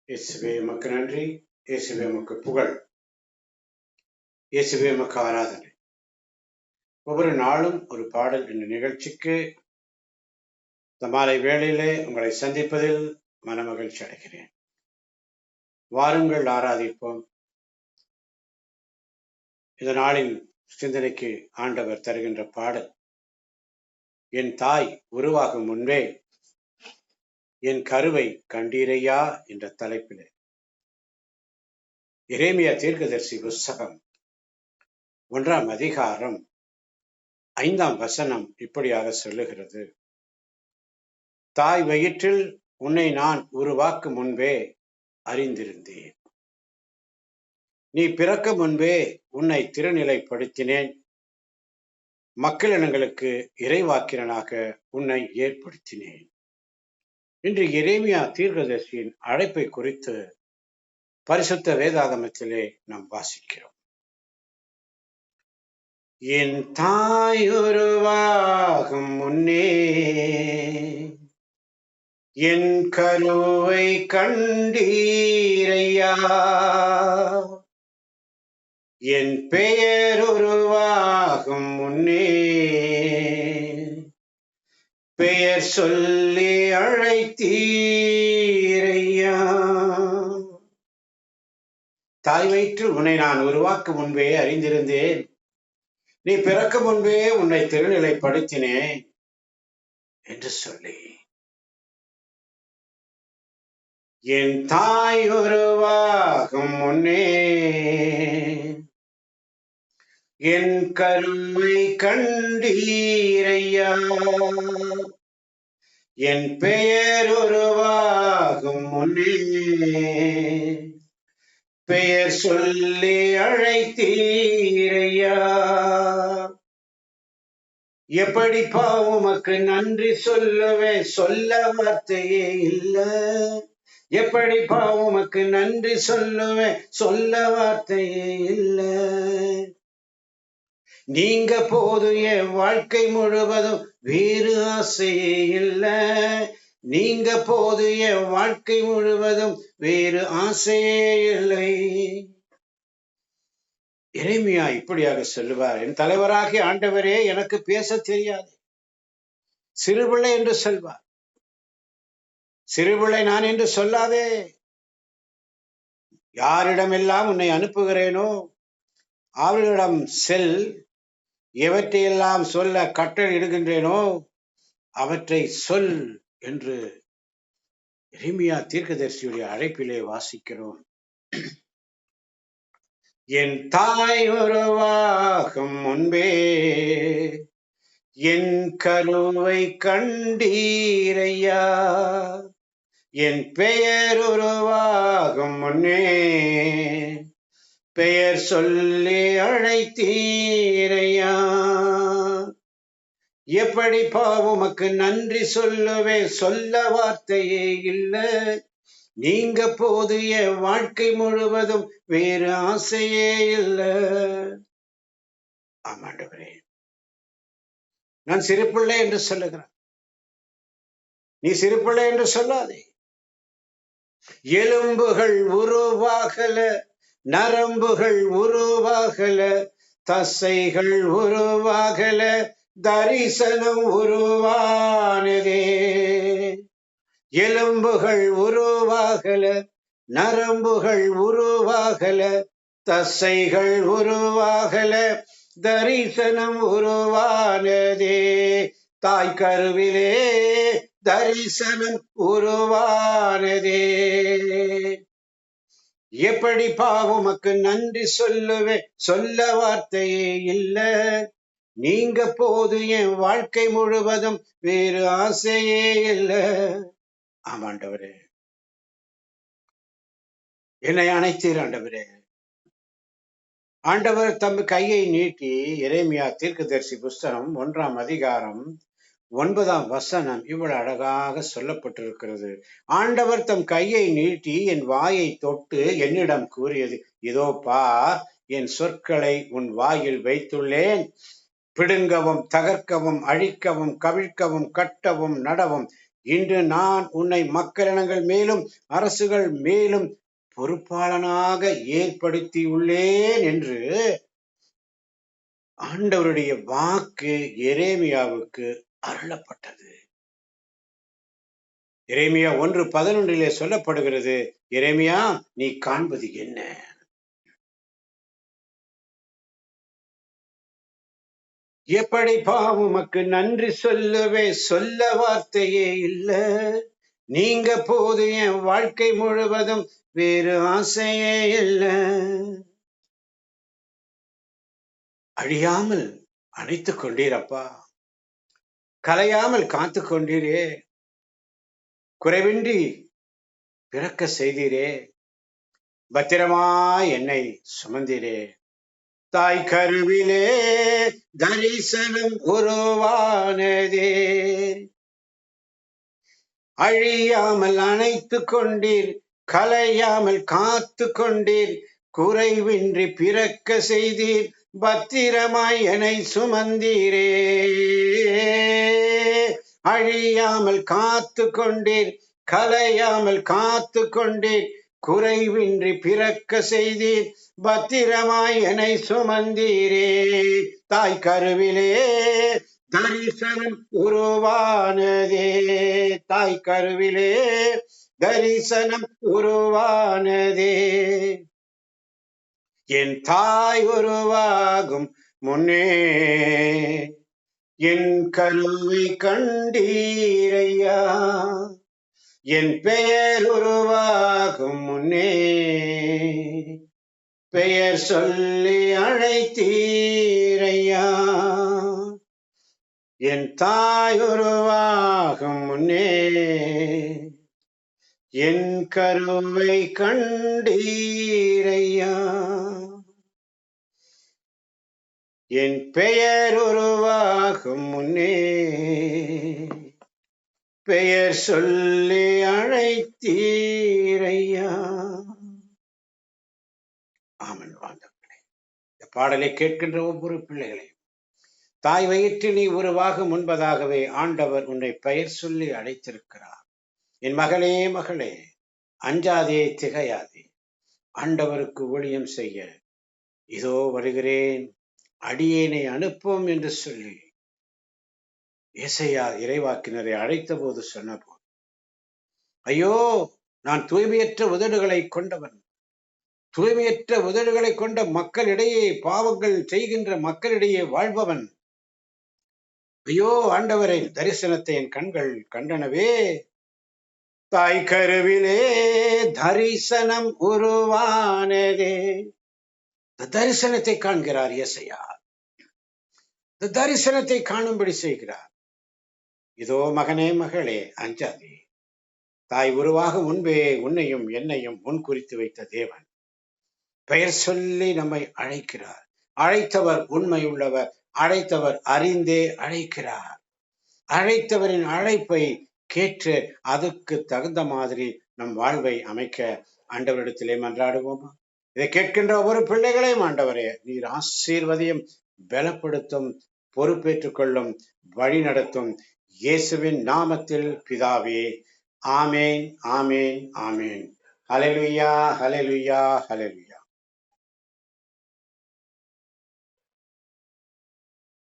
இயேசுவே உமக்கு நன்றி, இயேசுவே உமக்கு புகழ், இயேசுவே உமக்கு ஆராதனை. ஒவ்வொரு நாளும் ஒரு பாடல் என்ற நிகழ்ச்சிக்கு இந்த மாலை வேளையிலே உங்களை சந்திப்பதில் மனமகிழ்ச்சி அடைகிறேன். வாருங்கள் ஆராதிப்போம். இந்த நாளின் சிந்தனைக்கு ஆண்டவர் தருகின்ற பாடல், என் தாய் உருவாகும் முன்பே என் கருவை கண்டீரையா என்ற தலைப்பிலே எரேமியா தீர்க்கதரிசி புஸ்தகம் 1ஆம் அதிகாரம் 5ஆம் வசனம் இப்படியாக சொல்லுகிறது. தாய் வயிற்றில் உன்னை நான் உருவாக்கும் முன்பே அறிந்திருந்தேன். நீ பிறக்க முன்பே உன்னை திருநிலைப்படுத்தினேன். மக்களினங்களுக்கு இறைவாக்கினனாக உன்னை ஏற்படுத்தினேன். இன்று எரேமியா தீர்க்கதரிசியின் அழைப்பை குறித்து பரிசுத்த வேதாகமத்திலே நாம் வாசிக்கிறோம். என் தாய் உருவாகும் முன்னே என் கருவை கண்டீரையா, என் பெயர் உருவாகும் முன்னே பெயர் சொல்லி அழைத்தீரையா. தாய் வயிற்றில் உன்னை நான் உருவாக்கும் முன்பே அறிந்திருந்தேன். நீ பிறக்க முன்பே உன்னை திருநிலைப்படுத்தினேன் என்று சொல்லி, என் தாய் உருவாகும் முன்னே என் கருவை கண்டீரையா, என் பெயர் உருவாகும் முன்னே பெயர் சொல்லி அழைத்தீரையா. எப்படிப்பா உமக்கு நன்றி சொல்லுவேன், சொல்ல வார்த்தையே இல்ல. எப்படிப்பா உமக்கு நன்றி சொல்லுவேன், சொல்ல வார்த்தையே இல்ல. நீங்க போதும் என் வாழ்க்கை முழுவதும் வேறு ஆசையே இல்ல. நீங்க போதும் என் வாழ்க்கை முழுவதும் வேறு ஆசையே இல்லை. எரேமியா இப்படியாக சொல்லுவார், என் தலைவராகிய ஆண்டவரே எனக்கு பேச தெரியாது, சிறுபிள்ளை என்று சொல்வார். சிறுபிள்ளை நான் என்று சொல்லாதே. யாரிடமெல்லாம் உன்னை அனுப்புகிறேனோ அவர்களிடம் செல். எவற்றையெல்லாம் சொல்ல கட்டளை இடுகின்றேனோ அவற்றை சொல் என்று எரேமியா தீர்க்கதரிசியுடைய அழைப்பிலே வாசிக்கிறோம். என் தாய் உருவாகும் முன்பே என் கருவை கண்டீரையா, என் பெயர் உருவாகும் முன்னே பெயர் சொல்லி அழைத்தீரையா. எப்படிப்பா உமக்கு நன்றி சொல்லுவேன், சொல்ல வார்த்தையே இல்ல. நீங்க போது என் வாழ்க்கை முழுவதும் வேறு ஆசையே இல்ல. ஆமாண்டவரே, நான் சிறுபிள்ளை என்று சொல்லுகிறேன், நீ சிறுபிள்ளை என்று சொல்லாதே. எலும்புகள் உருவாகல, நரம்புகள் உருவாகல, தசைகள் உருவாகல, தரிசனம் உருவானதே. எலும்புகள் உருவாகல, நரம்புகள் உருவாகல, தசைகள் உருவாகல, தரிசனம் உருவானதே. தாய் கருவிலே தரிசனம் உருவானதே. எப்படி பாவமக்கு நன்றி சொல்லுவேன், சொல்ல வார்த்தையே இல்ல. நீங்க போது என் வாழ்க்கை முழுவதும் வேறு ஆசையே இல்ல. ஆமாண்டவரே, என்னை அணைத்தீர் ஆண்டவரே. ஆண்டவர் தம் கையை நீட்டி, எரேமியா தீர்க்கதரிசி புஸ்தகம் 1ஆம் அதிகாரம் 9ஆம் வசனம் இவ்வளவு அழகாக சொல்லப்பட்டிருக்கிறது. ஆண்டவர் தம் கையை நீட்டி என் வாயை தொட்டு என்னிடம் கூறியது, இதோ பார், என் சொற்களை உன் வாயில் வைத்துள்ளேன். பிடுங்கவும், தகர்க்கவும், அழிக்கவும், கவிழ்க்கவும், கட்டவும், நடவும் இன்று நான் உன்னை மக்களினங்கள் மேலும் அரசுகள் மேலும் பொறுப்பாளனாக ஏற்படுத்தியுள்ளேன் என்று ஆண்டவருடைய வாக்கு எரேமியாவுக்கு அருளப்பட்டது. எரேமியா 1:11 சொல்லப்படுகிறது, எரேமியா, நீ காண்பது என்ன? எப்படிப்பா உமக்கு நன்றி சொல்லவே, சொல்ல வார்த்தையே இல்ல. நீங்க போது என் வாழ்க்கை முழுவதும் வேறு ஆசையே இல்ல. அழியாமல் அணைத்துக் கொண்டீரப்பா, கலையாமல் காத்து கொண்டீரே, குறைவின்றி பிறக்க செய்தீரே, பத்திரமாய் என்னை சுமந்தீரே. தாய் கருவிலே தரிசனம் உருவானதே, அழியாமல் அணைத்து கொண்டீர், கலையாமல் காத்து கொண்டீர், குறைவின்றி பிறக்க செய்தீர், பத்திரமாய் என்னை சுமந்தீரே. அழியாமல் காத்து கொண்டீர், கலையாமல் காத்து கொண்டீர், குறைவின்றி பிறக்க செய்தீர், பத்திரமாய் என்னை சுமந்தீரே. தாய் கருவிலே தரிசனம் உருவானதே, தாய் கருவிலே தரிசனம் உருவானதே. என் தாய் உருவாகும் முன்னே என் கருவை கண்டீரையா, என் பெயர் உருவாகும் முன்னே பெயர் சொல்லி அழைத்தீரையா. என் தாய் உருவாகும் முன்னே என் கருவை கண்டீரையா, என் பெயர் உருவாகும் முன்னே பெயர் சொல்லி அழைத்தீரையா. ஆமன் வாழ்ந்தவர்களே, இந்த பாடலை கேட்கின்ற ஒவ்வொரு பிள்ளைகளையும் தாய் வயிற்றில் நீ உருவாகும் முன்பதாகவே ஆண்டவர் உன்னை பெயர் சொல்லி அழைத்திருக்கிறார். என் மகளே, மகளே, அஞ்சாதே, திகையாதே. ஆண்டவருக்கு ஊழியம் செய்ய இதோ வருகிறேன், அடியேனை அனுப்பும் என்று சொல்லி ஏசாயா இறைவாக்கினரை அழைத்த போது சொன்னபோது, ஐயோ, நான் தூய்மையற்ற உதடுகளை கொண்டவன், தூய்மையற்ற உதடுகளை கொண்ட மக்களிடையே, பாவங்கள் செய்கின்ற மக்களிடையே வாழ்பவன். ஐயோ ஆண்டவரை, தரிசனத்தை என் கண்கள் கண்டனவே. தாய் கருவிலே தரிசனம் உருவானதே. தரிசனத்தை காண்கிறார் ஏசாயா, தரிசனத்தை காணும்படி செய்கிறார். இதோ மகனே, மகளே, அஞ்சாதே. தாய் உருவாக முன்பே உன்னையும் என்னையும் முன் குறித்து வைத்த தேவன் பெயர் சொல்லி நம்மை அழைக்கிறார். அழைத்தவர் உண்மையுள்ளவர், அழைத்தவர் அறிந்தே அழைக்கிறார். அழைத்தவரின் அழைப்பை கேட்டு அதுக்கு தகுந்த மாதிரி நம் வாழ்வை அமைக்க ஆண்டவரிடத்திலே மன்றாடுவோமா? இதை கேட்கின்ற ஒவ்வொரு பிள்ளைகளையும் ஆண்டவரே நீர் ஆசீர்வதியும், பலப்படுத்தும், பொறுப்பேற்றுக் கொள்ளும், வழி நடத்தும். இயேசுவின் நாமத்தில் பிதாவே, ஆமேன், ஆமேன், ஆமேன். ஹல்லேலூயா, ஹல்லேலூயா, ஹல்லேலூயா.